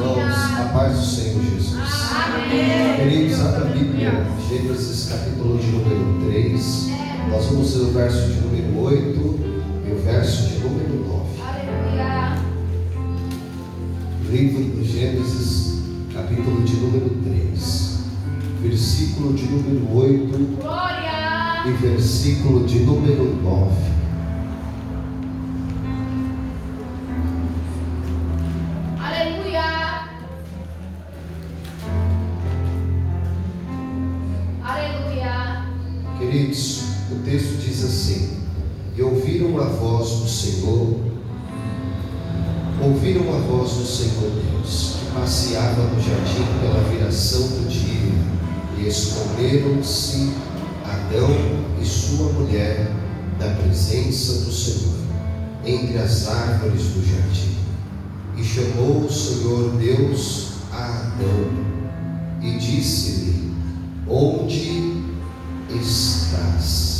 Irmãos, a paz do Senhor Jesus. Amém. Queridos, abra a Bíblia, Gênesis capítulo de número 3. Nós vamos ler o verso de número 8 e o verso de número 9. Aleluia. Livro do Gênesis, capítulo de número 3, versículo de número 8. Glória. E versículo de número 9. Queridos, o texto diz assim: e ouviram a voz do Senhor Deus, que passeava no jardim pela viração do dia, e esconderam-se Adão e sua mulher da presença do Senhor, entre as árvores do jardim. E chamou o Senhor Deus a Adão, e disse-lhe: onde estás?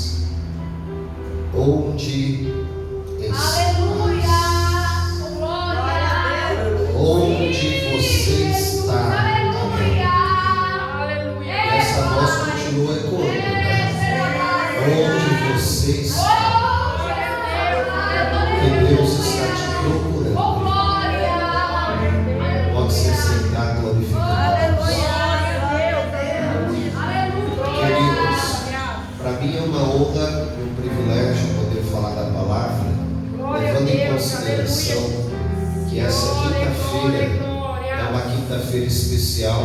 Onde estás? Aleluia! Glória! Onde você está? Aleluia! Essa voz continua ecoando, né? Onde você está? Que Deus está te procurando. Pode ser sentado, glorificado. Para mim é uma honra e um privilégio poder falar da palavra, levando em consideração que essa quinta-feira é uma quinta-feira especial,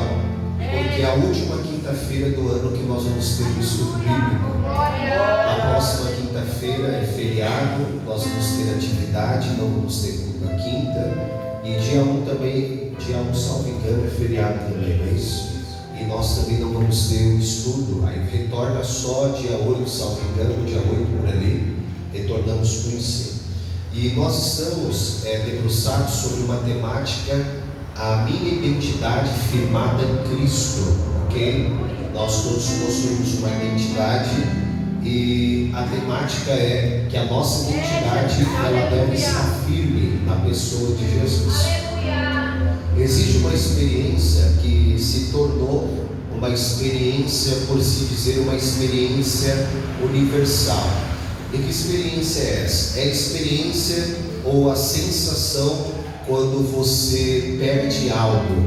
porque é a última quinta-feira do ano que nós vamos ter o estudo bíblico. A próxima quinta-feira é feriado, nós vamos ter atividade, não vamos ter culto na quinta, e dia 1 também, dia 1, salvo engano, é feriado também, não é isso? E nós também não vamos ter o estudo, aí retorna só dia 8, salvo engano, dia 8 por ali, retornamos para o ensino. E nós estamos debruçados sobre uma temática, a minha identidade firmada em Cristo, ok? Nós todos possuímos uma identidade e a temática é que a nossa identidade ela deve estar firme na pessoa de Jesus. Existe uma experiência que se tornou uma experiência, por se dizer, uma experiência universal. E que experiência é essa? É a experiência ou a sensação quando você perde algo.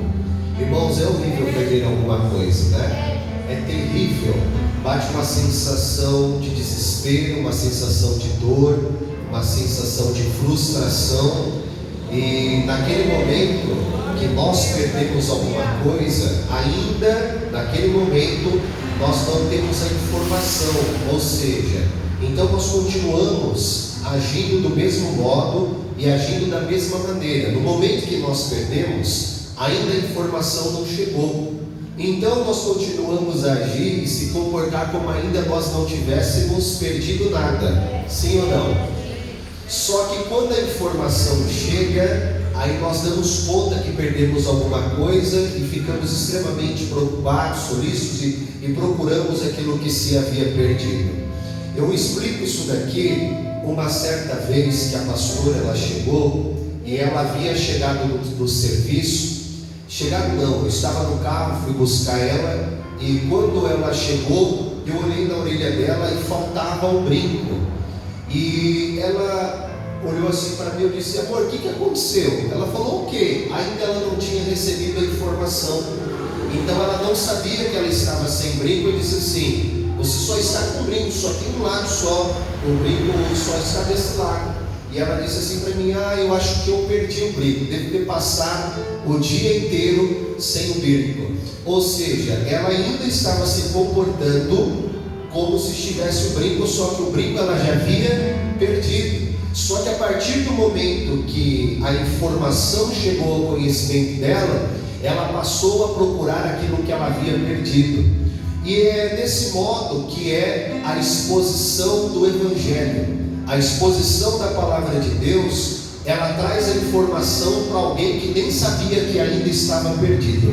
Irmãos, é horrível perder alguma coisa, né? É terrível. Bate uma sensação de desespero, uma sensação de dor, uma sensação de frustração. E naquele momento que nós perdemos alguma coisa, ainda naquele momento nós não temos a informação, ou seja, então nós continuamos agindo do mesmo modo e agindo da mesma maneira. No momento que nós perdemos, ainda a informação não chegou, então nós continuamos a agir e se comportar como ainda nós não tivéssemos perdido nada, sim ou não? Só que quando a informação chega, aí nós damos conta que perdemos alguma coisa e ficamos extremamente preocupados, solícitos e procuramos aquilo que se havia perdido. Eu explico isso daqui uma certa vez que a pastora ela chegou e ela havia chegado do serviço. Chegado não, eu estava no carro, fui buscar ela e quando ela chegou, eu olhei na orelha dela e faltava um brinco. E ela olhou assim para mim e eu disse: amor, o que aconteceu? Ela falou o quê? Ainda ela não tinha recebido a informação, então ela não sabia que ela estava sem brinco. Eu disse assim: você só está com brinco, só tem um lado só, o brinco só está desse lado. E ela disse assim para mim: eu acho que eu perdi o brinco, devo ter passado o dia inteiro sem o brinco. Ou seja, ela ainda estava se comportando como se estivesse o brinco, só que o brinco ela já havia perdido. Só que a partir do momento que a informação chegou ao conhecimento dela, ela passou a procurar aquilo que ela havia perdido. E é desse modo que é a exposição do Evangelho. A exposição da palavra de Deus, ela traz a informação para alguém que nem sabia que ainda estava perdido.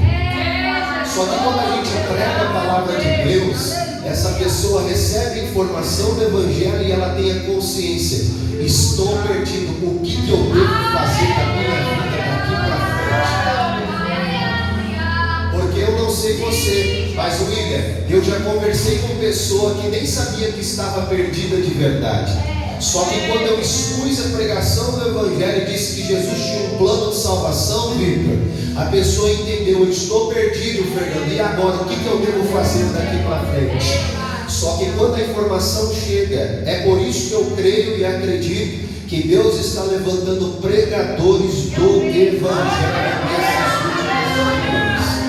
Só que quando a gente prega a palavra de Deus, essa pessoa recebe a informação do Evangelho e ela tem a consciência: estou perdido, o que eu devo fazer na minha vida daqui para frente? Eu já conversei com pessoa que nem sabia que estava perdida de verdade. Só que quando eu expus a pregação do Evangelho e disse que Jesus tinha um plano de salvação, Victor, a pessoa entendeu: eu estou perdido, Fernando, e agora? O que eu devo fazer daqui para frente? Só que quando a informação chega, é por isso que eu creio e acredito que Deus está levantando pregadores do Evangelho nessas últimas dias.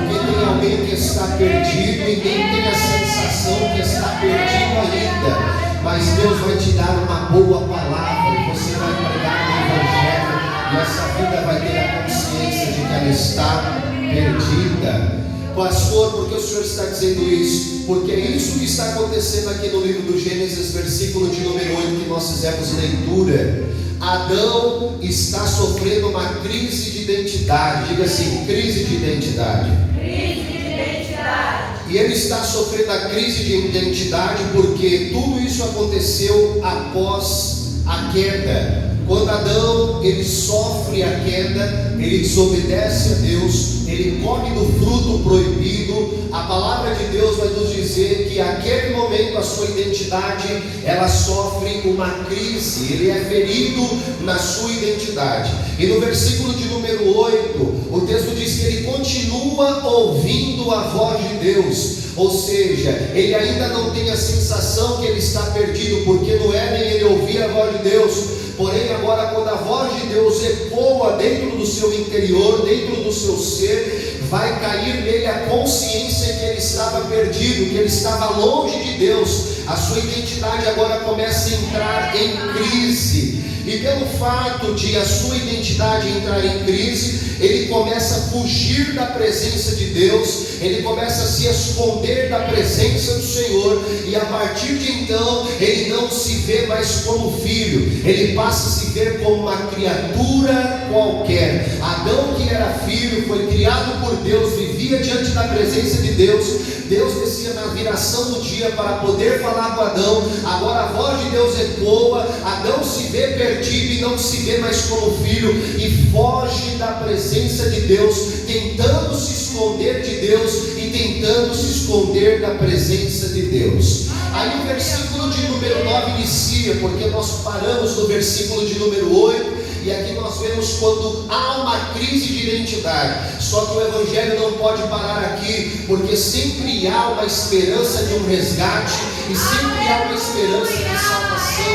Porque tem alguém que está perdido e nem tem a sensação que está perdido ainda. Mas Deus vai te dar uma boa palavra e você vai pregar o Evangelho e essa vida vai ter a consciência de que ela está perdida. Pastor, por que o Senhor está dizendo isso? Porque é isso que está acontecendo aqui no livro do Gênesis, versículo de número 8, que nós fizemos leitura. Adão está sofrendo uma crise de identidade. Diga assim: crise de identidade. Crise de identidade. E ele está sofrendo a crise de identidade porque tudo isso aconteceu após a queda. Quando Adão ele sofre a queda, ele desobedece a Deus, ele come do fruto proibido. A palavra de Deus vai nos dizer que naquele momento a sua identidade ela sofre uma crise, ele é ferido na sua identidade. E no versículo de número 8, o texto diz que ele continua ouvindo a voz de Deus. Ou seja, ele ainda não tem a sensação que ele está perdido, porque no Éden ele ouvia a voz de Deus. Porém agora, quando a voz de Deus ecoa dentro do seu interior, dentro do seu ser, vai cair nele a consciência que ele estava perdido, que ele estava longe de Deus. A sua identidade agora começa a entrar em crise. E pelo fato de a sua identidade entrar em crise, ele começa a fugir da presença de Deus, ele começa a se esconder da presença do Senhor, e a partir de então, ele não se vê mais como filho, ele passa a se ver como uma criatura qualquer. Adão, que era filho, foi criado por Deus, vivia diante da presença de Deus. Deus descia na viração do dia para poder falar com Adão. Agora a voz de Deus ecoa, Adão se vê perdido e não se vê mais como filho, e foge da presença de Deus, tentando se esconder de Deus e tentando se esconder da presença de Deus. Aí o versículo de número 9 inicia, porque nós paramos no versículo de número 8, e aqui nós vemos quando há uma crise de identidade. Só que o Evangelho não pode parar aqui, porque sempre há uma esperança de um resgate, e sempre há uma esperança de salvação.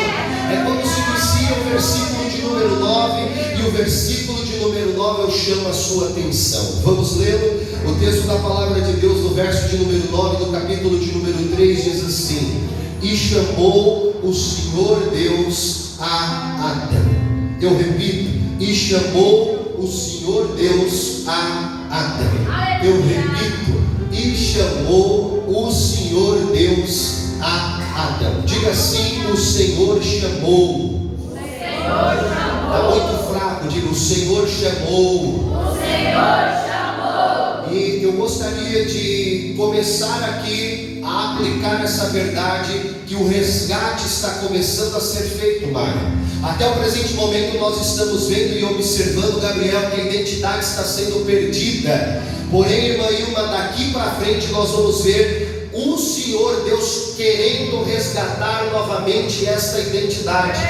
É quando se inicia o versículo de número 9, e o versículo de número 9 eu chamo a sua atenção. Vamos lê-lo. O texto da palavra de Deus, no verso de número 9, do capítulo de número 3, diz assim: e chamou o Senhor Deus a Adão. Eu repito: e chamou o Senhor Deus a Adão. Eu repito: e chamou o Senhor Deus a Adão. Diga assim: o Senhor chamou. Está muito fraco. Diga: o Senhor chamou. O Senhor chamou. E eu gostaria de começar aqui a aplicar essa verdade, que o resgate está começando a ser feito, Mário. Até o presente momento nós estamos vendo e observando, Gabriel, que a identidade está sendo perdida. Porém, irmã Ilma, daqui para frente nós vamos ver o Senhor Deus querendo resgatar novamente esta identidade.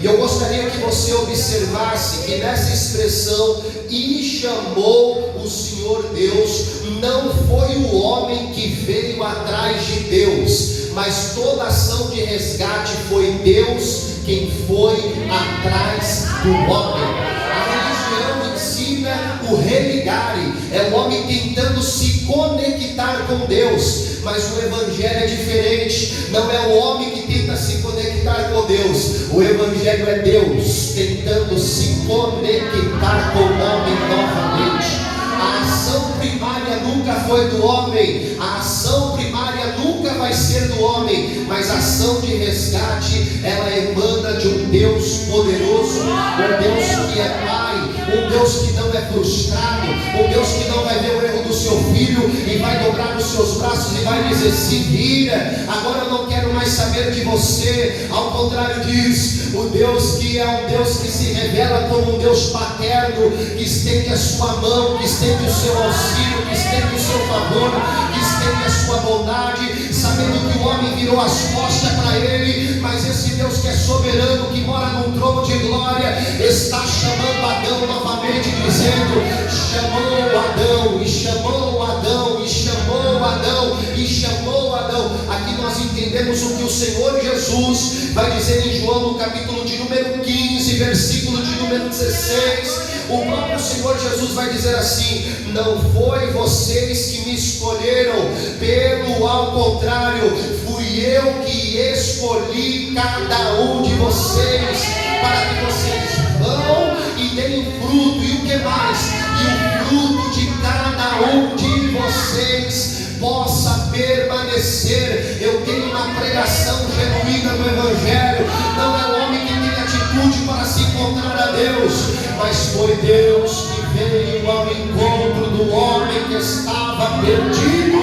E eu gostaria que você observasse que nessa expressão, e chamou o Senhor Deus, não foi o homem que veio atrás de Deus, mas toda ação de resgate foi Deus quem foi atrás do homem. A religião ensina o religare, é o homem tentando se conectar com Deus, mas o Evangelho é diferente. Não é o homem que tenta se conectar com Deus, o Evangelho é Deus tentando se conectar com o homem novamente. A ação primária nunca foi do homem, a ação primária nunca vai ser do homem, mas a ação de resgate, ela emana de um Deus poderoso, um Deus que é Pai, um Deus que não é frustrado, um Deus que não vai ver o erro do seu filho e vai dobrar os seus braços e vai dizer: se vira, agora eu não quero mais saber de você. Ao contrário diz, o Deus que é um Deus que se revela como um Deus paterno, que estende a sua mão, que estende o seu auxílio, que estende o seu favor, que estende e a sua bondade, sabendo que o homem virou as costas para ele, mas esse Deus que é soberano, que mora num trono de glória, está chamando Adão novamente, dizendo: chamou Adão, e chamou Adão, e chamou Adão, e chamou Adão. Aqui nós entendemos o que o Senhor Jesus vai dizer em João, no capítulo de número 15, versículo de número 16. O próprio Senhor Jesus vai dizer assim: não foi vocês que me escolheram, pelo ao contrário, fui eu que escolhi cada um de vocês, para que vocês vão e deem fruto. E o que mais? E o fruto de cada um de vocês possa permanecer. Eu tenho uma pregação genuína do Evangelho. Não é o homem que tem atitude para se encontrar a Deus, mas foi Deus que veio ao encontro do homem que estava perdido.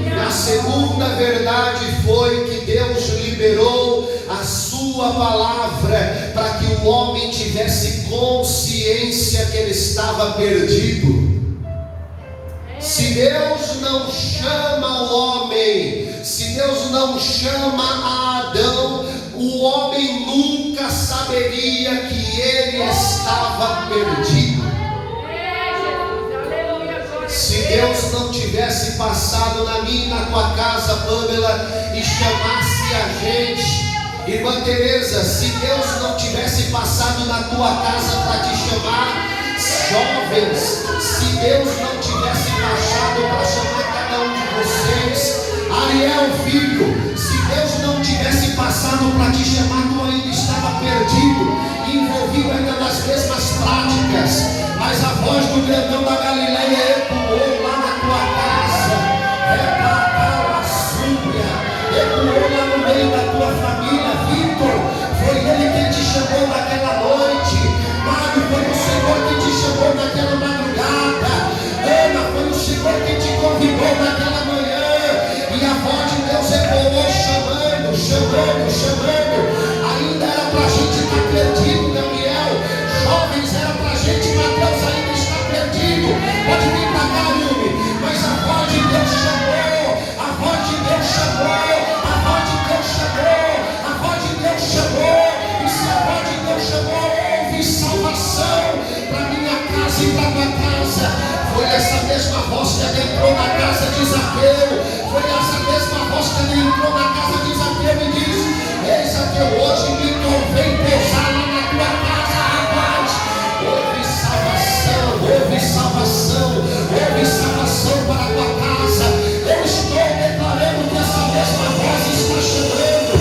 E a segunda verdade foi que Deus liberou a sua palavra para que o homem tivesse consciência que ele estava perdido. Se Deus não chama o homem, se Deus não chama a Adão, o homem nunca saberia que ele estava perdido. Se Deus não tivesse passado na minha e na tua casa, Pamela, e chamasse a gente, irmã Teresa, se Deus não tivesse passado na tua casa para te chamar, jovens, se Deus não tivesse passado para chamar cada um de vocês, Ariel filho, se Deus não tivesse passado para te chamar, tu ainda estava perdido, envolvido ainda nas mesmas práticas, mas a voz do grandão da Galileia ecoou lá na tua casa, ecoou lá no meio da tua família. Vitor, foi ele quem te chamou naquela noite. Mário, foi o Senhor que te chamou naquela madrugada. Ana, foi o Senhor que te convidou naquela manhã. E a voz de Deus ecoou, chamando, chamando, chamando. Ainda era para a gente estar perdido, Gabriel. Jovens, era para a gente, Mateus ainda está perdido. Pode vir para cá, Yumi. Mas a voz de Deus chamou, a voz de Deus chamou, a voz de Deus chamou, a voz de Deus chamou. E se a voz de Deus chamou, houve salvação para minha casa e para tua casa. Foi essa mesma voz que adentrou na casa de Zaqueu. Foi essa mesma voz que adentrou na casa de Zaqueu e diz: eis que eu hoje me convém pousar lá na tua casa, rapaz. Houve salvação, houve salvação, houve salvação para a tua casa. Eu estou declarando que essa mesma voz está chamando.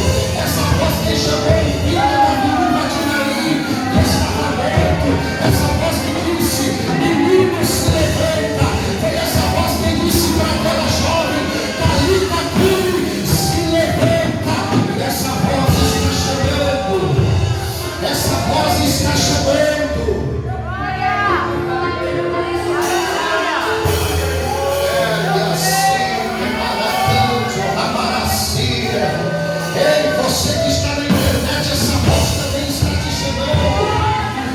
Essa voz que chamou o filho da viúva de Naim, que estava morto. Essa voz que disse: menino, se levanta. Foi essa voz que disse para aquela jovem: Talita cumi, se levanta. E essa voz está chamando. Essa voz está chamando. Ei, você que está na internet, essa voz também está te chamando.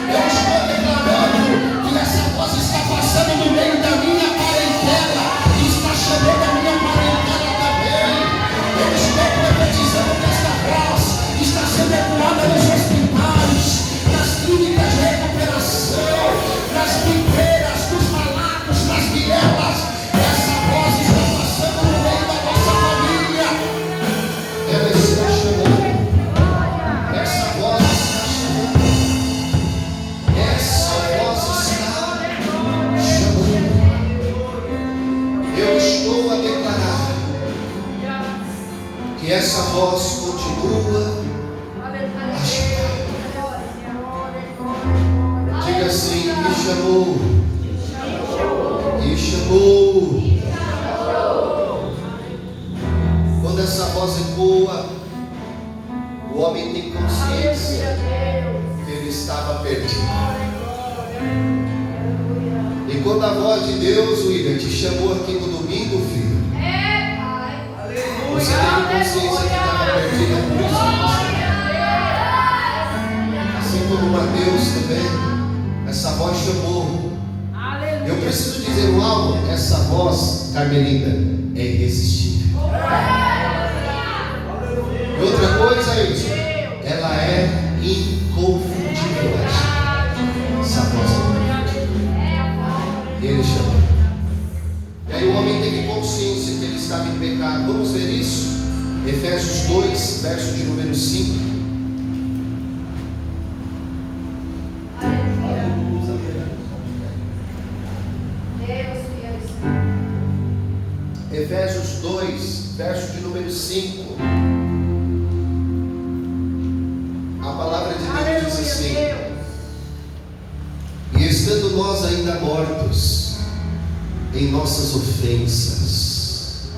Eu estou declarando que essa voz está passando no meio da minha parentela e está chamando a minha parentela também. Eu estou profetizando que esta voz está sendo ecoada nos hospitais, nas clínicas de recuperação, nas bibeiras, nos malacos, nas vielas. Essa voz está passando no meio da nossa família. Ela está chamando. Essa voz está chamando. Essa voz está chamando. Eu estou a declarar que essa voz continua a chamar. Diga assim: me chamou. Me chamou. Quando essa voz ecoa, o homem tem consciência que ele estava perdido. E quando a voz de Deus, William, te chamou aqui no domingo, filho, você tem consciência que estava perdido, é por isso que você. Assim como Mateus também, essa voz chamou. Eu preciso dizer algo, essa voz, Carmelina, é irresistível. E outra coisa é isso, ela é inconfundível. Essa voz é inconfundível. E ele chama. E aí o homem teve consciência que ele estava em pecado. Vamos ver isso? Efésios 2, verso de número 5. Efésios 2, verso de número 5. A palavra de Deus diz assim: e estando nós ainda mortos em nossas ofensas.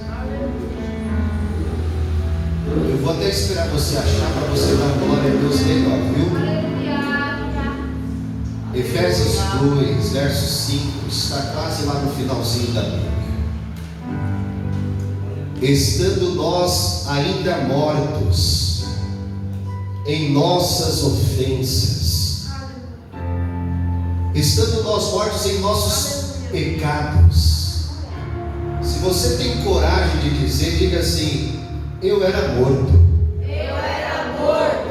Eu vou até esperar você achar para você dar glória a Deus melhor, viu? Efésios 2, verso 5, está quase lá no finalzinho da Bíblia. Estando nós ainda mortos em nossas ofensas, estando nós mortos em nossos pecados. Se você tem coragem de dizer, diga assim: eu era morto. Eu era morto.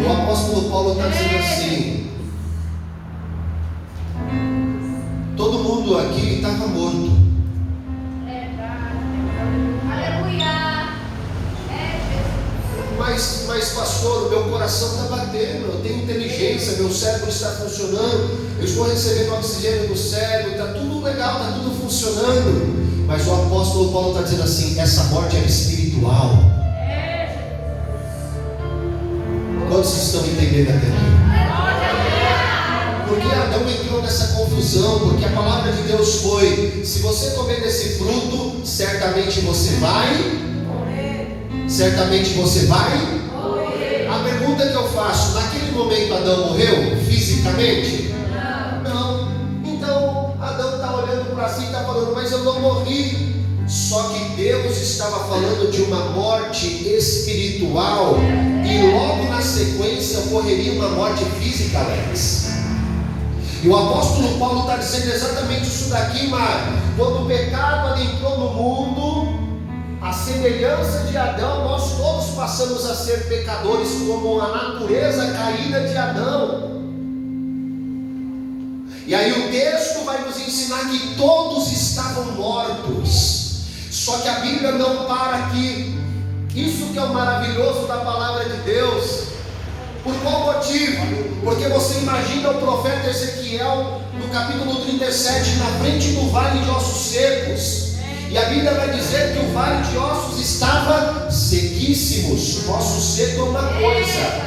O apóstolo Paulo está dizendo assim: todo mundo aqui estava morto. Mas pastor, o meu coração está batendo, eu tenho inteligência, meu cérebro está funcionando, eu estou recebendo oxigênio no cérebro, está tudo legal, está tudo funcionando. Mas o apóstolo Paulo está dizendo assim: essa morte era espiritual. Quantos estão entendendo até aqui? Porque Adão entrou nessa confusão, porque a palavra de Deus foi: se você comer desse fruto, certamente você vai certamente você vai morrer. A pergunta que eu faço: naquele momento Adão morreu fisicamente? Não. Então Adão está olhando para si e está falando: mas eu não morri. Só que Deus estava falando de uma morte espiritual, e logo na sequência ocorreria uma morte física, Alex. E o apóstolo Paulo está dizendo exatamente isso daqui, Mário. Quando o pecado adentrou no mundo, a semelhança de Adão, nós todos passamos a ser pecadores, como a natureza caída de Adão. E aí o texto vai nos ensinar que todos estavam mortos. Só que a Bíblia não para aqui. Isso que é o maravilhoso da palavra de Deus. Por qual motivo? Porque você imagina o profeta Ezequiel no capítulo 37, na frente do vale de ossos secos. E a Bíblia vai dizer que o vale de ossos estava sequíssimos. Osso seco é uma coisa,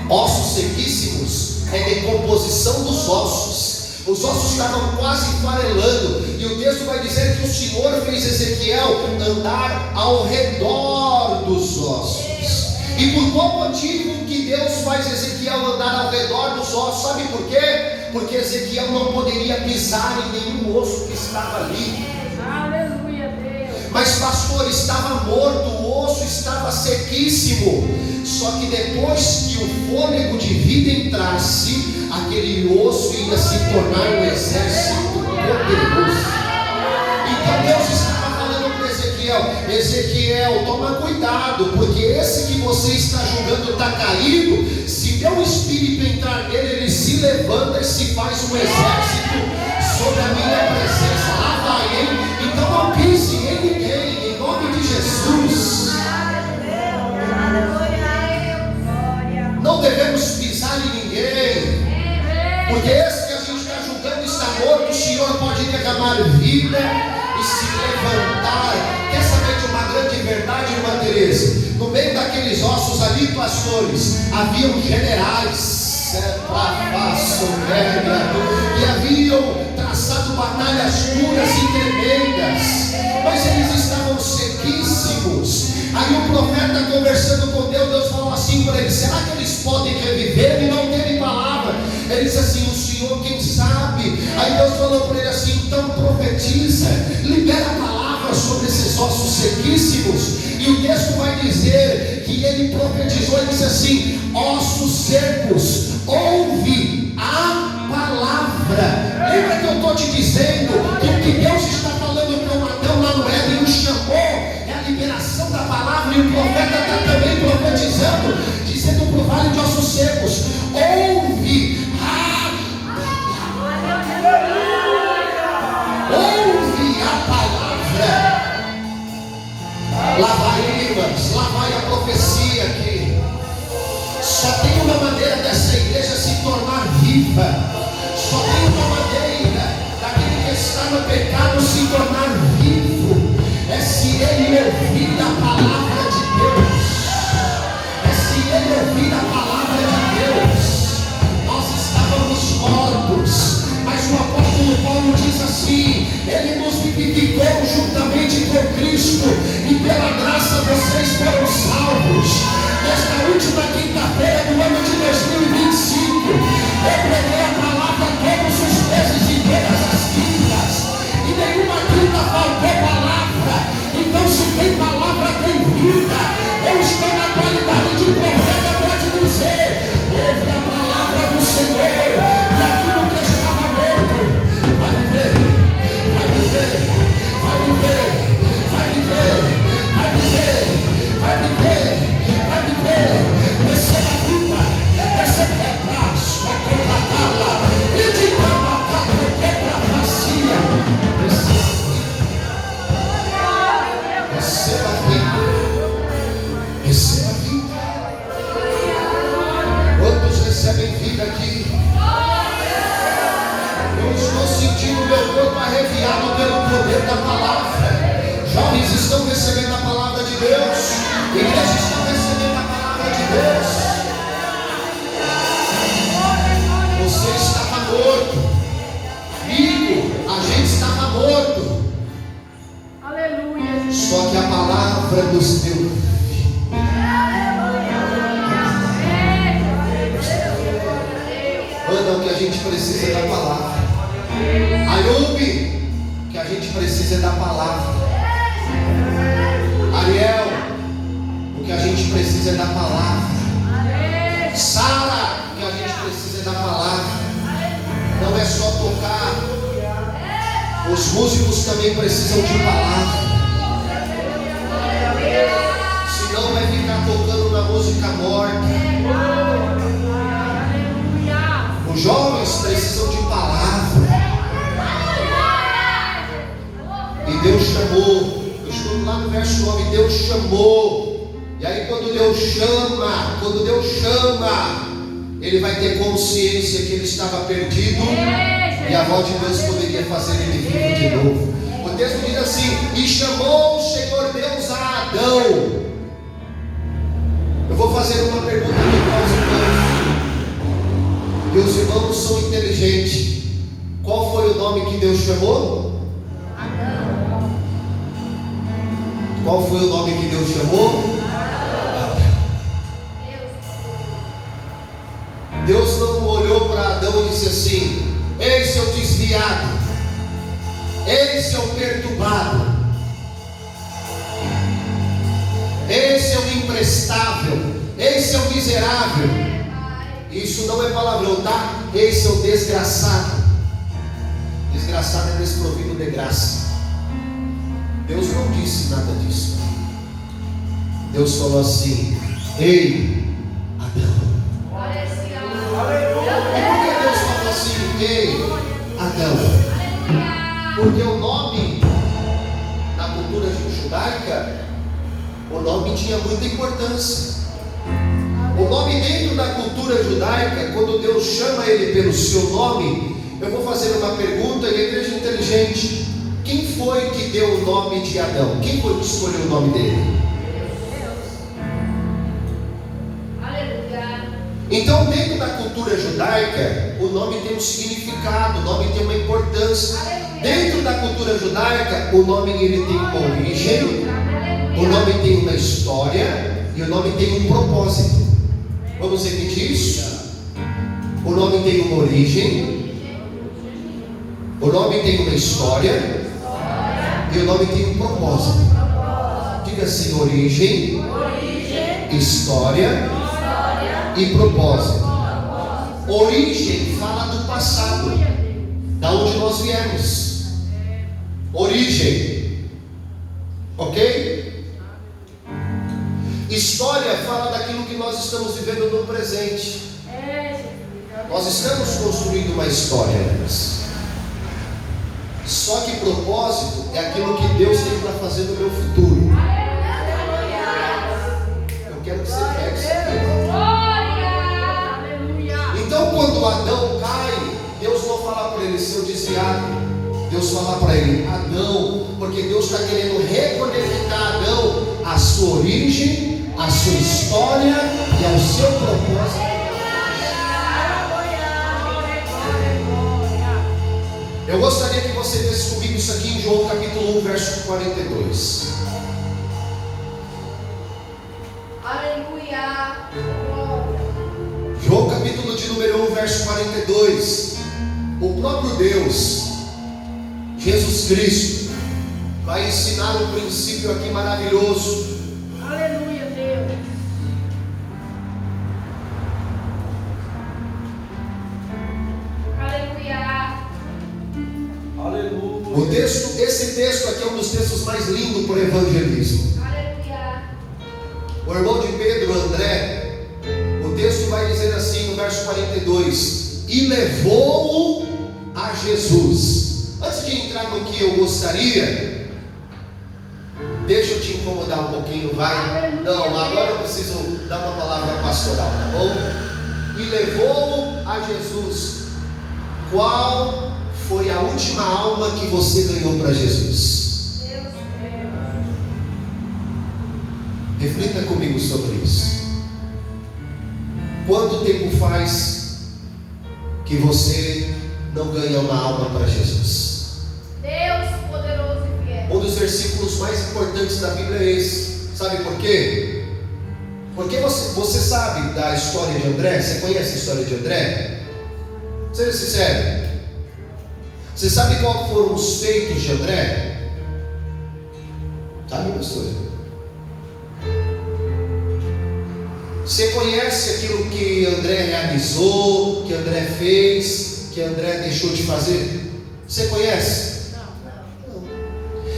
ossos sequíssimos é decomposição dos ossos. Os ossos estavam quase farelando. E o texto vai dizer que o Senhor fez Ezequiel andar ao redor dos ossos. E por qual motivo que Deus faz Ezequiel andar ao redor dos ossos? Sabe por quê? Porque Ezequiel não poderia pisar em nenhum osso que estava ali. Aleluia, Deus. Mas pastor, estava morto, o osso estava sequíssimo. Só que depois que o fôlego de vida entrasse, aquele osso ia se tornar um exército poderoso. Então Deus estava falando para Ezequiel: Ezequiel, toma cuidado, porque esse que você está julgando está caído. Se meu espírito entrar nele, ele se levanta e se faz um exército sobre a minha presença. Lá vai ele. Então não pise em ninguém, em nome de Jesus. Não devemos pisar em ninguém, porque esse que a gente está julgando está morto. O Senhor pode derramar vida e se levantar. Quer saber de uma grande verdade, irmã Tereza? No meio daqueles ossos ali, pastores, haviam generais que haviam traçado batalhas duras e tremendas, mas eles estavam sequíssimos. Aí o profeta, conversando com Deus, Deus falou assim para ele: será que eles podem reviver? E não teve palavra. Ele disse assim: o Senhor quem sabe. Aí Deus falou para ele assim: então profetiza, libera a palavra sobre esses ossos sequíssimos. E o texto vai dizer que ele profetizou e disse assim: ossos secos, ouve a palavra. viva. Só tem uma maneira daquele que está no pecado se tornar vivo, é se ele ouvir a palavra de Deus. É se ele ouvir a palavra de Deus. Nós estávamos mortos, mas o apóstolo Paulo diz assim: ele nos vivificou juntamente com Cristo, e pela graça vocês foram salvos. Nesta última quinta-feira do ano de 2025, eu preguei a palavra todos os meses e todas as quintas, e nenhuma quinta faltou palavra. Então, se tem palavra, tem vida. Eu estou na qualidade de profeta para te dizer: ouve a palavra do Senhor, e aquilo que estava morto vai viver, vai viver, vai viver, vai viver, vai viver, vai viver, vai viver. Receba a vida, receba a paz, a contratá-la, e de cama a quebra vazia. Receba a vida, receba a vida. Quantos recebem vida aqui? Eu estou sentindo meu corpo arrepiado pelo poder da palavra. Jovens estão recebendo a palavra de Deus. Igreja está recebendo a palavra de Deus. Você estava morto. Amigo, a gente estava morto. Aleluia. Só que a palavra nos deu. Ana, o que a gente precisa é da palavra. Ayub, o que a gente precisa é da palavra. Ariel, o que a gente precisa é da palavra. Sara, o que a gente precisa é da palavra. Não é só tocar. Os músicos também precisam de palavra. Senão vai ficar tocando na música morta. Os jovens precisam de palavra. E Deus chamou. Eu estou lá no verso 9. Deus chamou. E aí quando Deus chama, ele vai ter consciência que ele estava perdido, e a voz de Deus poderia fazer ele vivo de novo. O texto diz assim: e chamou o Senhor Deus a Adão. Eu vou fazer uma pergunta aqui para os irmãos. E os irmãos são inteligentes. Qual foi o nome que Deus chamou? Adão. Qual foi o nome que Deus chamou? Deus não olhou para Adão e disse assim: ei, seu desviado, ei, seu perturbado, ei, seu imprestável, ei, seu miserável. Isso não é palavrão, tá? Ei, seu desgraçado. Desgraçado é desprovido de graça. Deus não disse nada disso. Deus falou assim: ei, Adão. Por que Deus falou assim: ei, Adão? Porque o nome, na cultura judaica, o nome tinha muita importância. O nome dentro da cultura judaica, quando Deus chama ele pelo seu nome, eu vou fazer uma pergunta, e a igreja inteligente: quem foi que deu o nome de Adão? Quem foi que escolheu o nome dele? Então, dentro da cultura judaica, o nome tem um significado, o nome tem uma importância. Dentro da cultura judaica, o nome ele tem uma origem, o nome tem uma história e o nome tem um propósito. Vamos repetir isso? O nome tem uma origem, o nome tem uma história e o nome tem um propósito. Diga assim: origem, história e propósito. Origem fala do passado, da onde nós viemos. Origem, ok? História fala daquilo que nós estamos vivendo no presente. Nós estamos construindo uma história. Só que propósito é aquilo que Deus tem para fazer no meu futuro. Eu quero que você pegue isso aqui. Então, quando Adão Deus falar para ele: Adão, porque Deus está querendo reconectar Adão à sua origem, à sua história e ao seu propósito. Eu gostaria que você lesse comigo isso aqui em João capítulo 1, verso 42. Aleluia. João capítulo de número 1, verso 42. O próprio Deus, Jesus Cristo, vai ensinar um princípio aqui maravilhoso. Aleluia, Deus. Aleluia. Aleluia. Esse texto aqui é um dos textos mais lindos para o evangelismo. Aleluia. O irmão de Pedro, André, o texto vai dizer assim no verso 42: e levou-o a Jesus. Antes de entrar no que eu gostaria, deixa eu te incomodar um pouquinho, vai? Não, agora eu preciso dar uma palavra pastoral, tá bom? E levou-o a Jesus. Qual foi a última alma que você ganhou para Jesus? Reflita comigo sobre isso. Quanto tempo faz que você não ganha uma alma para Jesus? Deus poderoso e fiel. Um dos versículos mais importantes da Bíblia é esse. Sabe por quê? Porque você sabe da história de André? Você conhece a história de André? Seja sincero. Você sabe qual foram os feitos de André? Sabe, pastor? Você conhece aquilo que André realizou, que André fez, que André deixou de fazer? Você conhece? Não.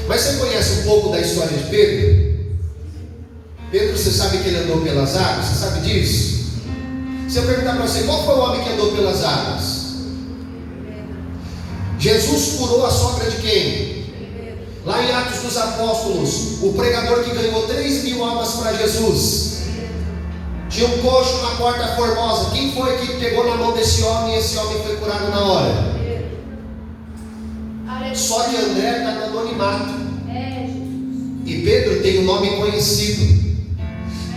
Mas você conhece um pouco da história de Pedro? Pedro, você sabe que ele andou pelas águas? Você sabe disso? Se eu perguntar para você, qual foi o homem que andou pelas águas? Jesus curou a sogra de quem? Lá em Atos dos Apóstolos, o pregador que ganhou 3.000 almas para Jesus. Tinha um coxo na porta formosa. Quem foi que pegou na mão desse homem e esse homem foi curado na hora? Só que André está no anonimato. E Pedro tem um nome conhecido.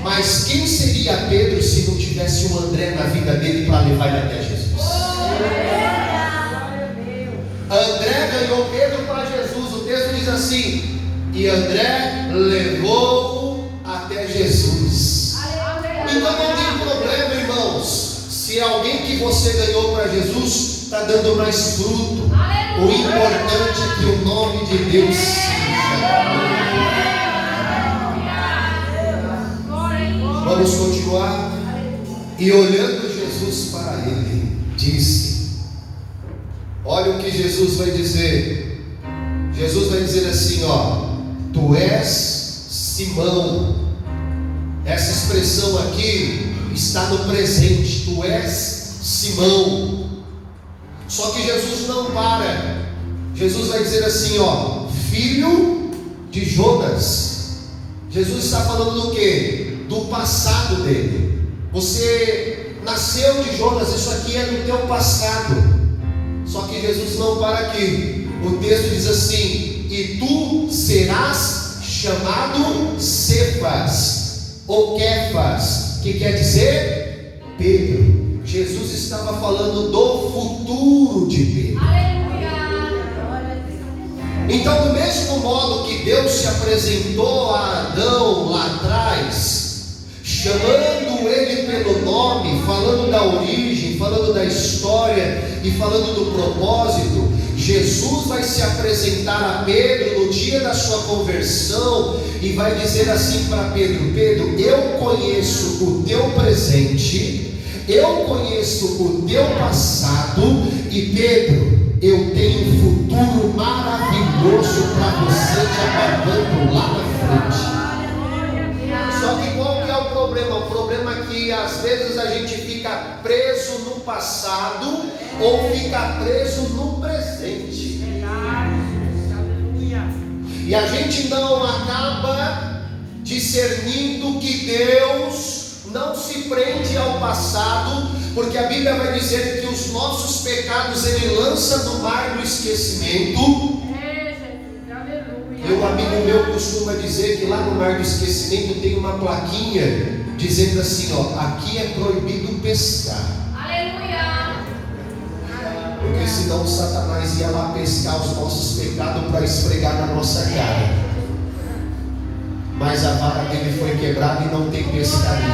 Mas quem seria Pedro se não tivesse um André na vida dele para levar ele até Jesus? André ganhou Pedro para Jesus. O texto diz assim: e André levou-o até Jesus. Então não tem problema, irmãos, se alguém que você ganhou para Jesus está dando mais fruto. O importante é que o nome de Deus seja. Vamos continuar. E olhando Jesus para ele, disse: olha o que Jesus vai dizer. Jesus vai dizer assim, ó: tu és Simão. Essa expressão aqui está no presente. Tu és Simão. Só que Jesus não para. Jesus vai dizer assim, ó: filho de Jonas. Jesus está falando do quê? Do passado dele. Você nasceu de Jonas. Isso aqui é do teu passado. Só que Jesus não para aqui. O texto diz assim: e tu serás chamado Cefas ou Kefas, que quer dizer Pedro. Jesus estava falando do futuro de Pedro. Então, do mesmo modo que Deus se apresentou a Adão lá atrás, chamando ele pelo nome, falando da origem, falando da história e falando do propósito, Jesus vai se apresentar a Pedro no dia da sua conversão e vai dizer assim para Pedro: Pedro, eu conheço o teu presente, eu conheço o teu passado, e Pedro, eu tenho um futuro maravilhoso para você te aguardando lá na frente. Só que qual que é o problema? O problema é que às vezes a gente fica preso no passado ou fica preso no presente. E a gente não acaba discernindo que Deus não se prende ao passado, porque a Bíblia vai dizer que os nossos pecados Ele lança no mar do esquecimento, E um amigo meu costuma dizer que lá no Mar do Esquecimento tem uma plaquinha dizendo assim, ó, aqui é proibido pescar. Aleluia. Porque senão o Satanás ia lá pescar os nossos pecados para esfregar na nossa cara. Mas a vara dele foi quebrada e não tem pescaria.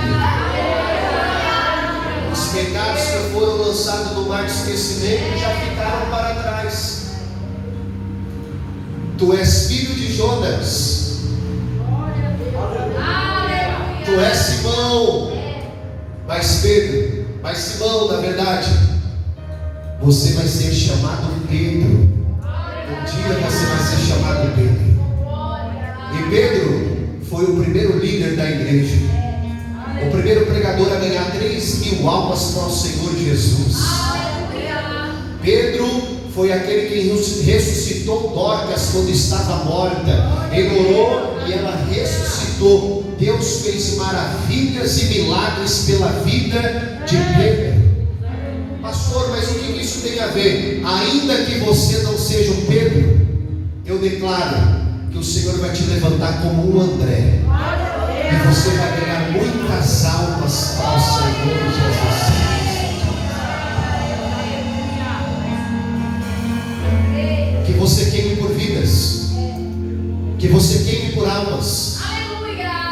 Os pecados que foram lançados no mar de esquecimento já ficaram para trás. Tu és filho de Jonas. Tu és Simão. Mas Simão, na verdade, você vai ser chamado Pedro. Um dia você vai ser chamado Pedro. E Pedro foi o primeiro líder da igreja, o primeiro pregador a ganhar 3.000 almas para o Senhor Jesus. Pedro foi aquele que ressuscitou Dorcas quando estava morta. Ele orou e ela ressuscitou. Deus fez maravilhas e milagres pela vida de Pedro. Pastor, mas o que isso tem a ver? Ainda que você não seja um Pedro, eu declaro que o Senhor vai te levantar como um André, e você vai ganhar muitas almas para o Senhor Jesus. Que você queime por vidas, que você queime por almas,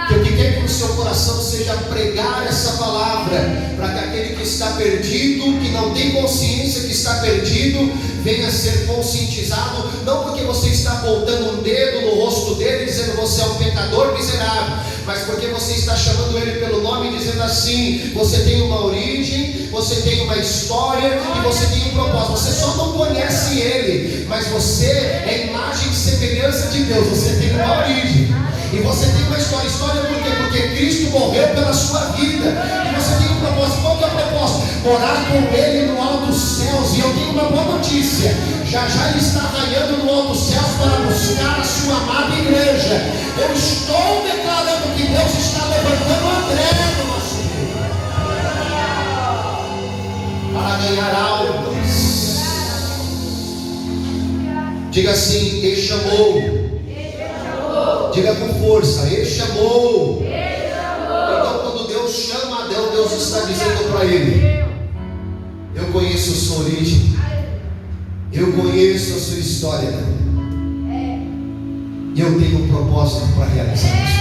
que o que queime no seu coração seja pregar essa palavra, para que aquele que está perdido, que não tem consciência que está perdido, venha ser conscientizado, não porque você está apontando um dedo no rosto dele, dizendo você é um pecador miserável, mas porque você está chamando ele pelo nome, dizendo assim, você tem uma origem, você tem uma história, e você tem um propósito. Você só não conhece ele, mas você é imagem e semelhança de Deus, você tem uma origem, e você tem uma história. História por quê? Porque Cristo morreu pela sua vida, e você tem um propósito. Qual que é o propósito? Morar com ele no alto dos céus. E eu tenho uma boa notícia, já ele está raiando no alto dos céus para buscar a sua amada igreja. Eu estou declarando que Deus está levantando André no nosso meio para ganhar almas. Diga assim, Ele chamou. Diga com força, Ele chamou. Então quando Deus chama, Deus está dizendo para ele, eu conheço a sua origem, eu conheço a sua história, e eu tenho um propósito para realizar isso.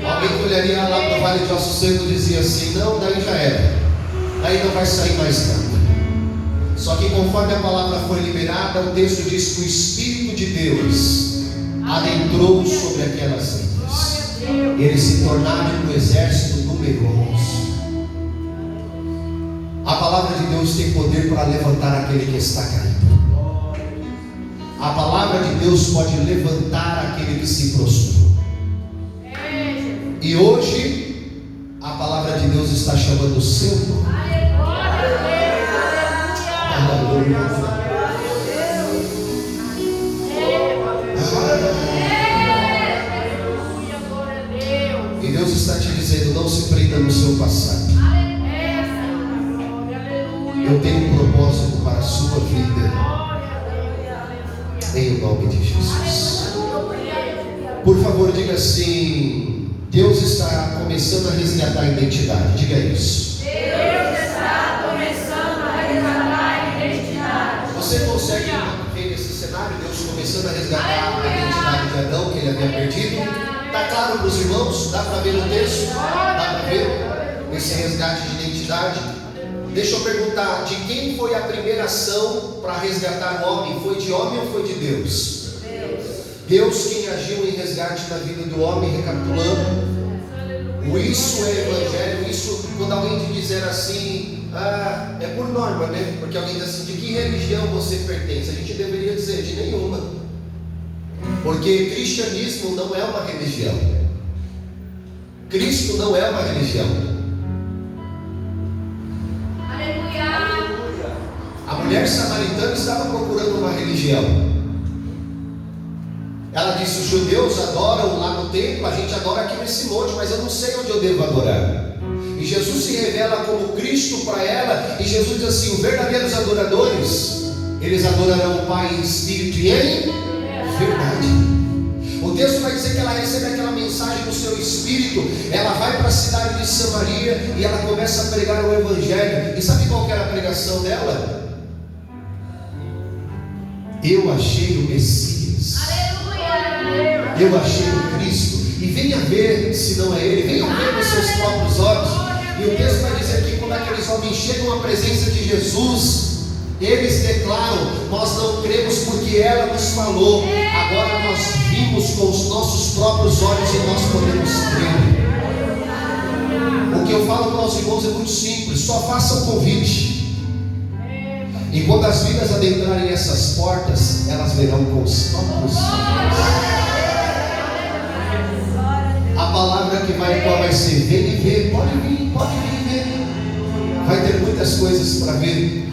Alguém que olharia lá para o Vale de Ossos Secos e dizia assim, não, daí já era, daí não vai sair mais nada. Só que conforme a palavra foi liberada, o texto diz que o Espírito de Deus adentrou sobre aquelas ilhas. Eles se tornaram um exército numeroso. A palavra de Deus tem poder para levantar aquele que está caído. A palavra de Deus pode levantar aquele que se prostrou. E hoje a palavra de Deus está chamando o seu nome. Aleluia. E Deus está te dizendo, não se prenda no seu passado. Eu tenho um propósito para a sua vida, em nome de Jesus. Por favor, diga assim, Deus está começando a resgatar a identidade. Diga isso. Deus está começando a resgatar a identidade. Você consegue ver nesse cenário Deus começando a resgatar a identidade de Adão que ele havia perdido? Está claro para os irmãos? Dá para ver no texto? Dá para ver esse resgate de identidade? Deixa eu perguntar, de quem foi a primeira ação para resgatar o homem? Foi de homem ou foi de Deus? Deus quem agiu em resgate na vida do homem, recapitulando. Isso é evangelho. Isso, quando alguém te dizer assim, é por norma, né? Porque alguém diz assim, de que religião você pertence? A gente deveria dizer, de nenhuma. Porque cristianismo não é uma religião. Cristo não é uma religião. A mulher samaritana estava procurando uma religião. Ela disse, os judeus adoram lá no templo, a gente adora aqui nesse monte, mas eu não sei onde eu devo adorar. E Jesus se revela como Cristo para ela, e Jesus diz assim, os verdadeiros adoradores, eles adorarão o Pai em espírito e em verdade. O texto vai dizer que ela recebe aquela mensagem do seu espírito. Ela vai para a cidade de Samaria e ela começa a pregar o evangelho. E sabe qual que era a pregação dela? Eu achei o Messias. Aleluia. Eu achei o Cristo. E venha ver se não é Ele. Venha ver com seus próprios olhos. E o texto vai dizer que quando aqueles homens chegam à presença de Jesus, eles declaram: nós não cremos porque ela nos falou, agora nós vimos com os nossos próprios olhos e nós podemos crer. O que eu falo para os irmãos é muito simples: só faça o convite, e quando as vidas adentrarem essas portas, elas verão com os próprios olhos. A palavra que vai ser: vem e vê. Pode vir e ver. Vai ter muitas coisas para ver,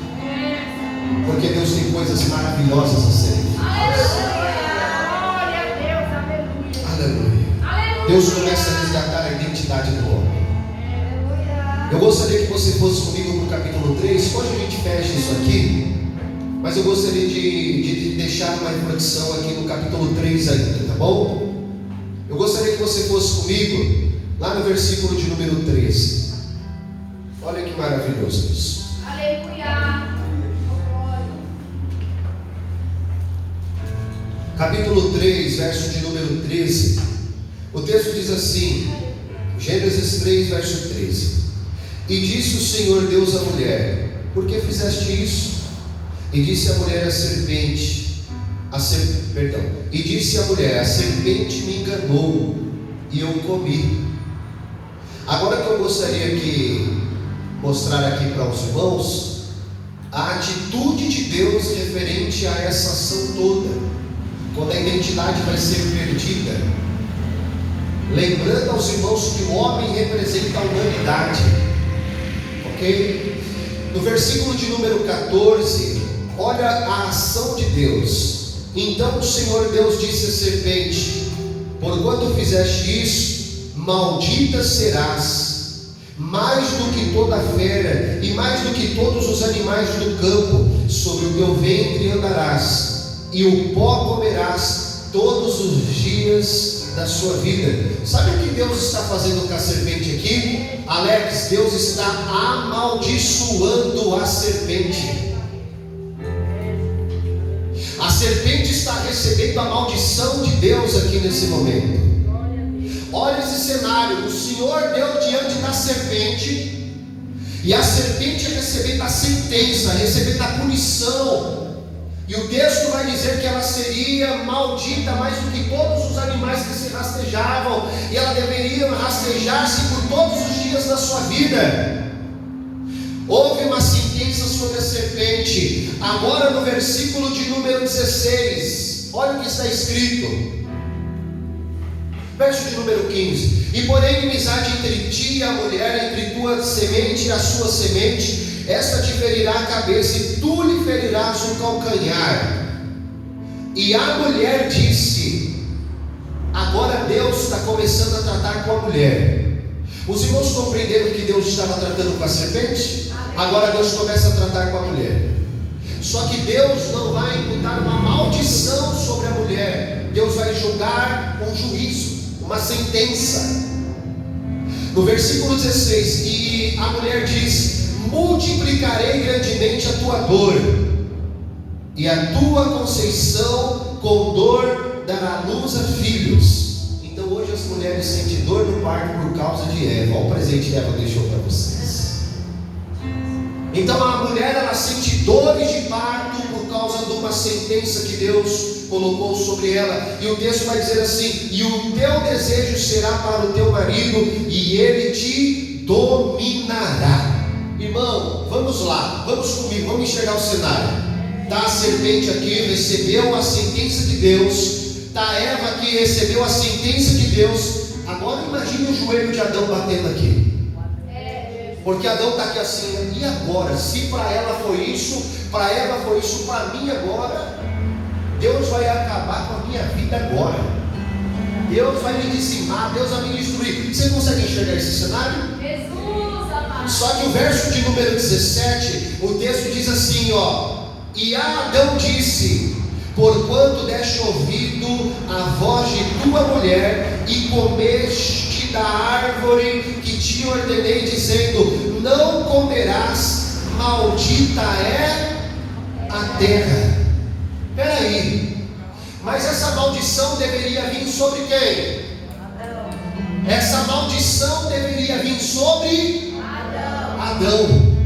porque Deus tem coisas maravilhosas a serem feitas. Aleluia. Deus começa a resgatar a identidade do homem. Eu gostaria que você fosse comigo para o capítulo 3. Hoje a gente fecha isso aqui, mas eu gostaria de deixar uma reflexão aqui no capítulo 3 ainda, tá bom? Eu gostaria que você fosse comigo lá no versículo de número 13. Olha que maravilhoso isso. Aleluia. Capítulo 3, verso de número 13. O texto diz assim, Gênesis 3, verso 13: E disse o Senhor Deus à mulher: por que fizeste isso? E disse a mulher à serpente, e disse a mulher: a serpente me enganou e eu comi. Agora que eu gostaria de mostrar aqui para os irmãos a atitude de Deus referente a essa ação toda, quando a identidade vai ser perdida. Lembrando aos irmãos que o homem representa a humanidade, ok? No versículo de número 14, olha a ação de Deus. Então o Senhor Deus disse à serpente: porquanto fizeste isso, maldita serás, mais do que toda fera, e mais do que todos os animais do campo. Sobre o teu ventre andarás, e o pó comerás todos os dias da sua vida. Sabe o que Deus está fazendo com a serpente aqui? Alex, Deus está amaldiçoando a serpente. A serpente está recebendo a maldição de Deus aqui nesse momento. Olha esse cenário: o Senhor deu diante da serpente, e a serpente recebendo a sentença, recebendo a punição. E o texto vai dizer que ela seria maldita mais do que todos os animais que se rastejavam, e ela deveria rastejar-se por todos os dias da sua vida. Houve uma sentença sobre a serpente. Agora no versículo de número 16, olha o que está escrito, verso de número 15: e porém inimizade entre ti e a mulher, entre tua semente e a sua semente, esta te ferirá a cabeça e tu lhe ferirás o calcanhar. E a mulher disse: agora Deus está começando a tratar com a mulher. Os irmãos compreenderam que Deus estava tratando com a serpente? Agora Deus começa a tratar com a mulher. Só que Deus não vai imputar uma maldição sobre a mulher. Deus vai julgar um juízo, uma sentença. No versículo 16: e a mulher diz: multiplicarei grandemente a tua dor, e a tua conceição com dor dará luz a filhos. Então hoje as mulheres sentem dor no parto por causa de Eva. Olha o presente que Eva deixou para vocês. Então a mulher, ela sente dores de parto por causa de uma sentença que Deus colocou sobre ela. E o texto vai dizer assim: e o teu desejo será para o teu marido, e ele te dominará. Irmão, vamos lá, vamos comigo, vamos enxergar o cenário. Está a serpente aqui, recebeu a sentença de Deus. Está a Eva aqui, recebeu a sentença de Deus. Agora imagine o joelho de Adão batendo aqui. Porque Adão está aqui assim: e agora? Se para ela foi isso, para Eva foi isso, para mim agora, Deus vai acabar com a minha vida agora. Deus vai me dizimar, Deus vai me destruir. Você consegue enxergar esse cenário? Só que o verso de número 17, o texto diz assim, ó: e Adão disse: porquanto deste ouvido à voz de tua mulher e comeste da árvore que te ordenei, dizendo: não comerás, maldita é a terra. Peraí, mas essa maldição deveria vir sobre quem? Essa maldição deveria vir sobre Adão.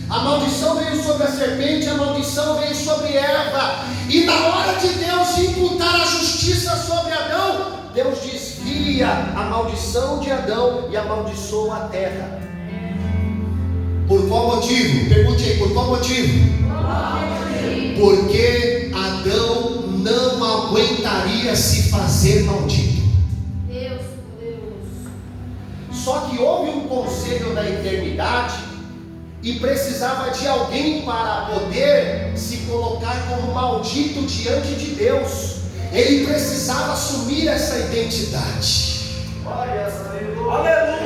A maldição veio sobre a serpente, a maldição veio sobre Eva. E na hora de Deus imputar a justiça sobre Adão, Deus desvia a maldição de Adão e amaldiçoa a terra. Por qual motivo? Pergunte aí, por qual motivo? Porque Adão não aguentaria se fazer maldito. Deus, Deus. Só que houve um conselho da eternidade e precisava de alguém para poder se colocar como maldito diante de Deus. Ele precisava assumir essa identidade. Aleluia!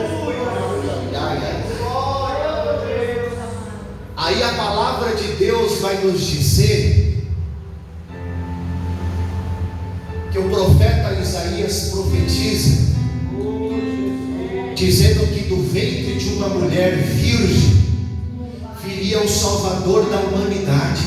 Aí a palavra de Deus vai nos dizer que o profeta Isaías profetiza, dizendo que do ventre de uma mulher virgem viria o Salvador da humanidade.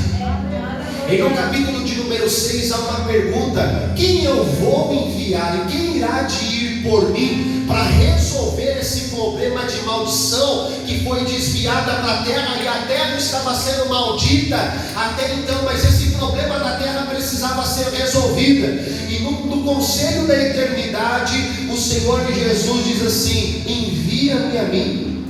E no capítulo de número 6 há uma pergunta: quem eu vou enviar e quem irá de ir por mim para resolver esse problema de maldição que foi desviada para a terra, e a terra estava sendo maldita até então, mas esse problema da terra precisava ser resolvido. E no conselho da eternidade, o Senhor Jesus diz assim: envia-me a mim.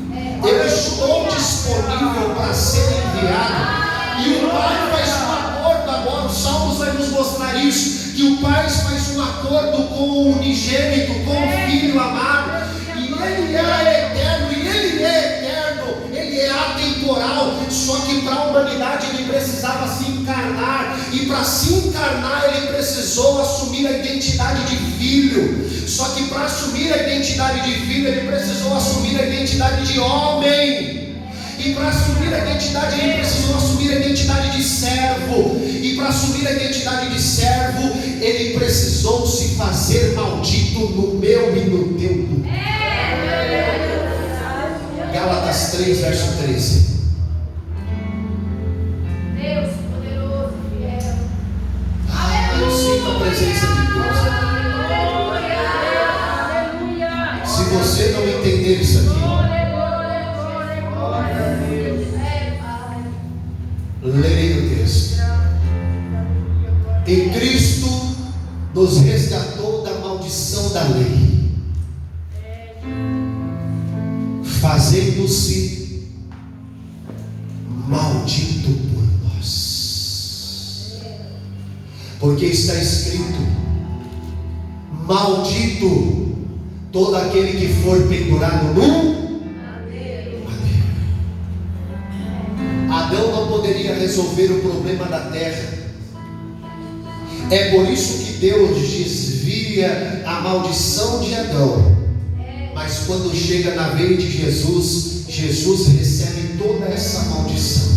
Eu estou disponível para ser enviado. E o Pai faz um acordo agora. Os Salmos vai nos mostrar isso, que o Pai faz um acordo com o unigênito, com o Filho amado. E Ele é eterno, e Ele é eterno, Ele é atemporal. Só que para a humanidade Ele precisava se encarnar, e para se encarnar Ele precisou assumir a identidade de filho. Só que para assumir a identidade de filho Ele precisou assumir a identidade de homem. E para assumir a identidade, ele precisou assumir a identidade de servo. E para assumir a identidade de servo, ele precisou se fazer maldito no meu e no teu lugar. Gálatas 3, verso 13. Deus poderoso, fiel. Eu sinto a presença de Deus. Aleluia. Se você não entender isso aqui, lerei o texto. Em Cristo nos resgatou da maldição da lei, fazendo-se maldito por nós. Porque está escrito: maldito todo aquele que for pendurado no Adão não poderia resolver o problema da terra. É por isso que Deus desvia a maldição de Adão. Mas quando chega na vez de Jesus, Jesus recebe toda essa maldição.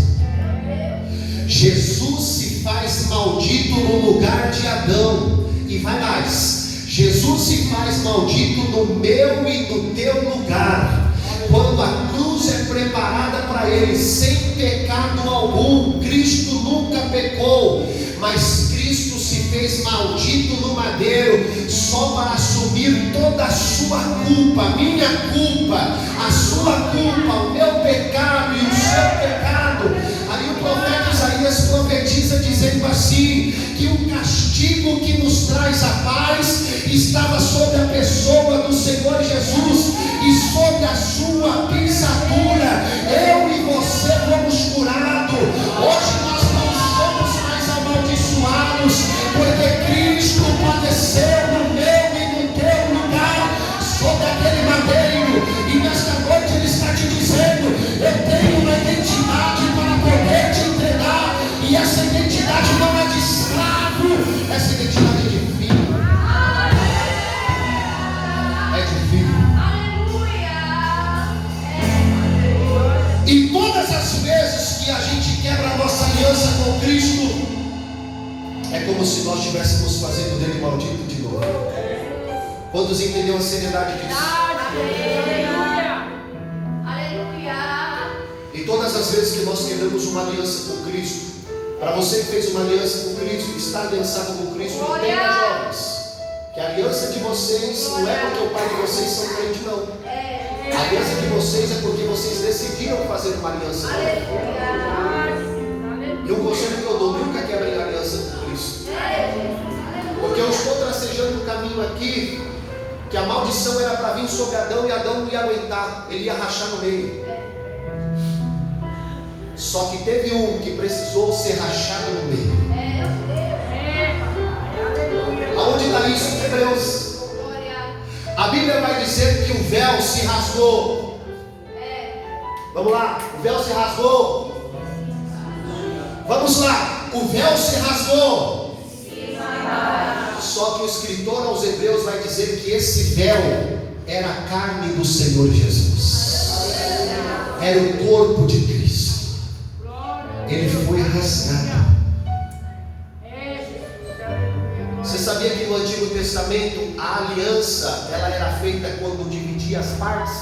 Jesus se faz maldito no lugar de Adão. E vai mais: Jesus se faz maldito no meu e no teu lugar. Quando a cruz é preparada para ele sem pecado algum, Cristo nunca pecou, mas Cristo se fez maldito no madeiro só para assumir toda a sua culpa, a minha culpa, a sua culpa, o meu pecado e o seu pecado. Aí o profeta Isaías profetiza dizendo assim, que o castigo que nos traz a paz estava sobre a pessoa do Senhor Jesus, e sobre a sua pisadura eu e você fomos curados. Hoje nós não somos mais amaldiçoados, porque Cristo padeceu no meu e no teu lugar, sobre aquele madeiro. E nesta noite Ele está te dizendo: eu tenho uma identidade para poder te entregar, e essa identidade não é de escravo, essa identidade é de filho. É de filho. E todas as vezes que a gente quebra a nossa aliança com Cristo, é como se nós estivéssemos fazendo dele maldito de novo. Quantos entenderam a seriedade disso? E todas as vezes que nós quebramos uma aliança com Cristo, para você que fez uma aliança com Cristo, está aliançado com Cristo, entenda, jovens, que a aliança de vocês não é porque o pai de vocês são crente, não. A aliança de vocês é porque vocês decidiram fazer uma aliança com Ele. E o conselho que eu dou: nunca quebrem a aliança com Cristo. Porque eu estou tracejando um caminho aqui, que a maldição era para vir sobre Adão, e Adão não ia aguentar, ele ia rachar no meio. Só que teve um que precisou ser rachado no meio. Aonde está isso em Hebreus? A Bíblia vai dizer que o véu se rasgou. Vamos lá, o véu se rasgou. Vamos lá, o véu se rasgou. Só que o escritor aos Hebreus vai dizer que esse véu era a carne do Senhor Jesus. Era o corpo de Cristo. Ele foi rasgado. Você sabia que no Antigo Testamento a aliança ela era feita quando dividia as partes?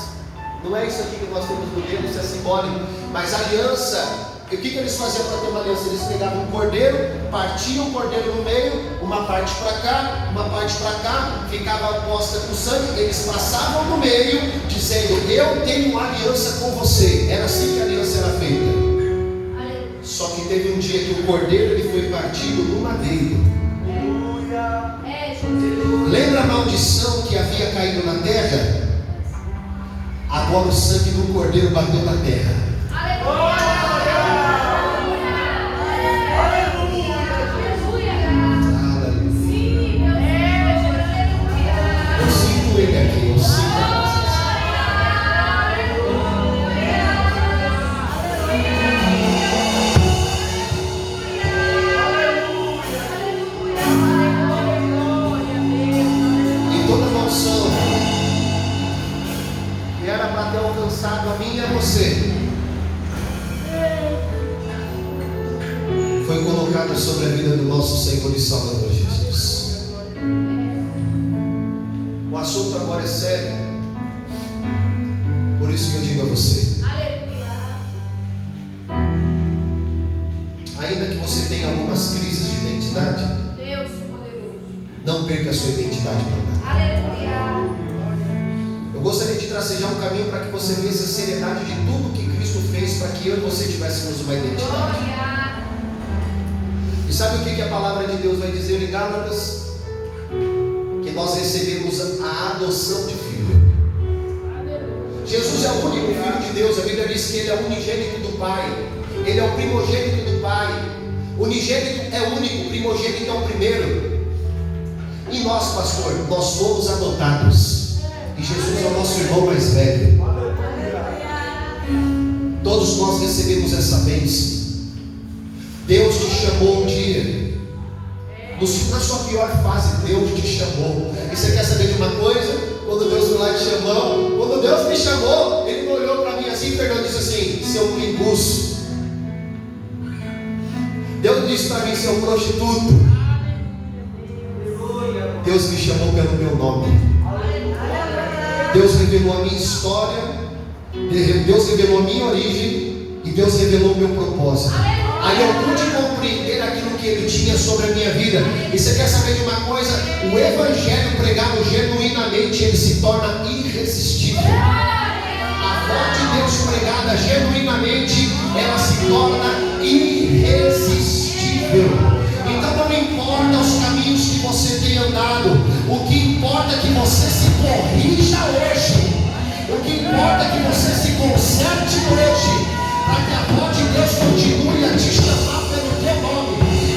Não é isso aqui que nós temos no dedo, isso é simbólico. Mas a aliança, o que eles faziam para ter uma aliança? Eles pegavam um cordeiro, partiam o cordeiro no meio, uma parte para cá, uma parte para cá, ficava posta com sangue, eles passavam no meio, dizendo: eu tenho uma aliança com você. Era assim que a aliança era feita. Só que teve um dia que o cordeiro ele foi partido no madeiro. Lembra a maldição que havia caído na terra? Agora o sangue do cordeiro bateu na terra. Eu sinto ele aqui, eu sinto. Que era para ter alcançado a mim e a você, foi colocado sobre a vida do nosso Senhor e Salvador Jesus. O assunto agora é sério. Por isso que eu digo a você: ainda que você tenha algumas crises de identidade, não perca a sua identidade para nada. Eu gostaria de tracejar um caminho para que você veja a seriedade de tudo que Cristo fez para que eu e você tivéssemos uma identidade. E sabe o que a palavra de Deus vai dizer em Gálatas? Que nós recebemos a adoção de filho. Jesus é o único Filho de Deus. A Bíblia diz que Ele é o unigênito do Pai. Ele é o primogênito do Pai. Unigênito é único, primogênito é o primeiro. E nós, pastor, nós somos adotados. E Jesus é o nosso irmão mais velho. Todos nós recebemos essa bênção. Deus te chamou um dia. Na sua pior fase, Deus te chamou. E você quer saber de uma coisa? Quando Deus foi lá e te chamou, quando Deus me chamou, Ele não olhou para mim assim, Fernando, disse assim: seu pinguço. Deus disse para mim: seu prostituto. Deus me chamou pelo meu nome. Deus revelou a minha história, Deus revelou a minha origem e Deus revelou o meu propósito. Aí eu pude compreender aquilo que Ele tinha sobre a minha vida. E você quer saber de uma coisa? O Evangelho pregado genuinamente, ele se torna irresistível. A voz de Deus pregada genuinamente, ela se torna irresistível. Então não importa os caminhos que você tem andado, o que importa é que você se corrija hoje. O que importa é que você se conserte hoje, para que a voz de Deus continue a te chamar pelo teu nome.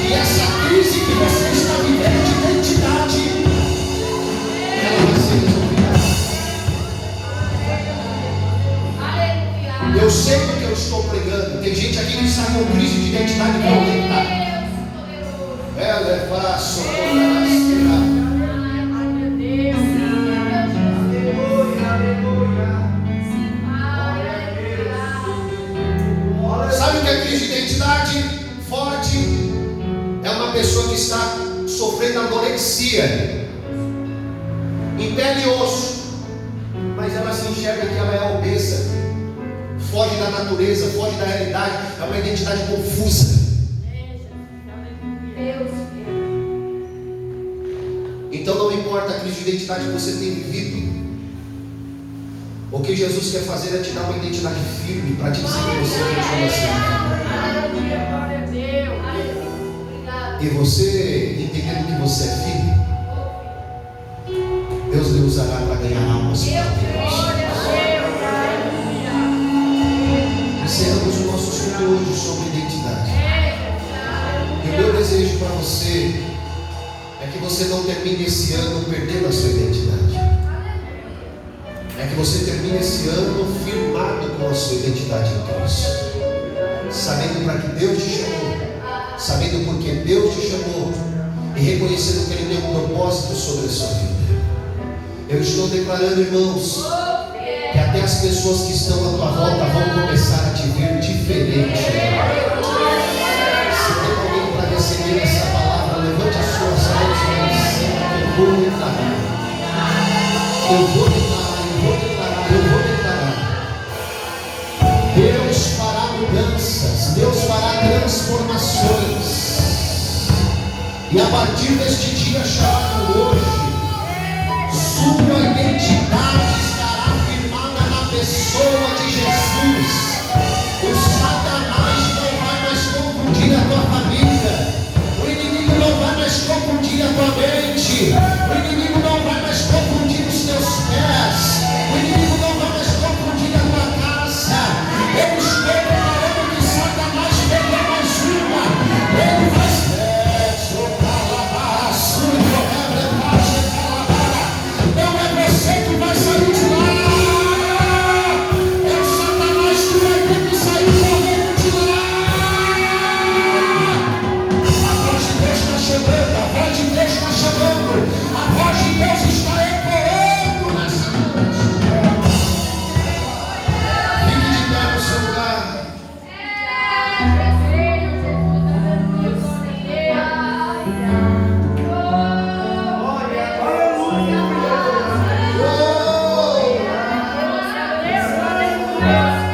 E essa crise que você está vivendo de identidade, ela vai ser resolvida. Eu sei o que eu estou pregando. Tem gente aqui que está com crise de identidade para aumentar. Ela é fácil. Sabe o que é crise de identidade? Forte. É é uma pessoa que está sofrendo anorexia, em pele e osso, mas ela se enxerga que ela é obesa, foge da natureza, foge da realidade, é uma identidade confusa. Então não importa a crise de identidade que você tem vivido, o que Jesus quer fazer é te dar uma identidade firme para te dizer que você continua assim. E você, entendendo que você é filho, Deus lhe usará para ganhar almas para Deus. Encerramos o nosso estudo hoje sobre identidade. E o meu desejo para você é que você não termine esse ano perdendo a sua identidade. É que você termine esse ano firmado com a sua identidade em Cristo, sabendo para que Deus te chamou, sabendo por que Deus te chamou e reconhecendo que Ele tem um propósito sobre a sua vida. Eu estou declarando, irmãos, que até as pessoas que estão à tua volta vão começar a te ver diferente. Se tem alguém para receber essa palavra, levante as suas mãos e diga: eu vou declarar, eu vou declarar, eu vou declarar, eu vou declarar. Deus fará mudanças, Deus fará transformações. E a partir deste dia chamado hoje, sua identidade estará firmada na pessoa de Jesus. O Satanás não vai mais confundir a tua família. O inimigo não vai mais confundir a tua mente. O inimigo não vai mais confundir os teus pés. O inimigo não vai mais confundir a tua casa. Eu estou declarando que Satanás pegou mais uma. Ele vai ser não é você que vai sair de lá. É o Satanás que vai ter que sair correndo de lá. A voz de Deus está chegando, a voz de Deus está chegando, a voz de Deus está ecoando nessa noite. Fique de pé no seu lugar. Deus.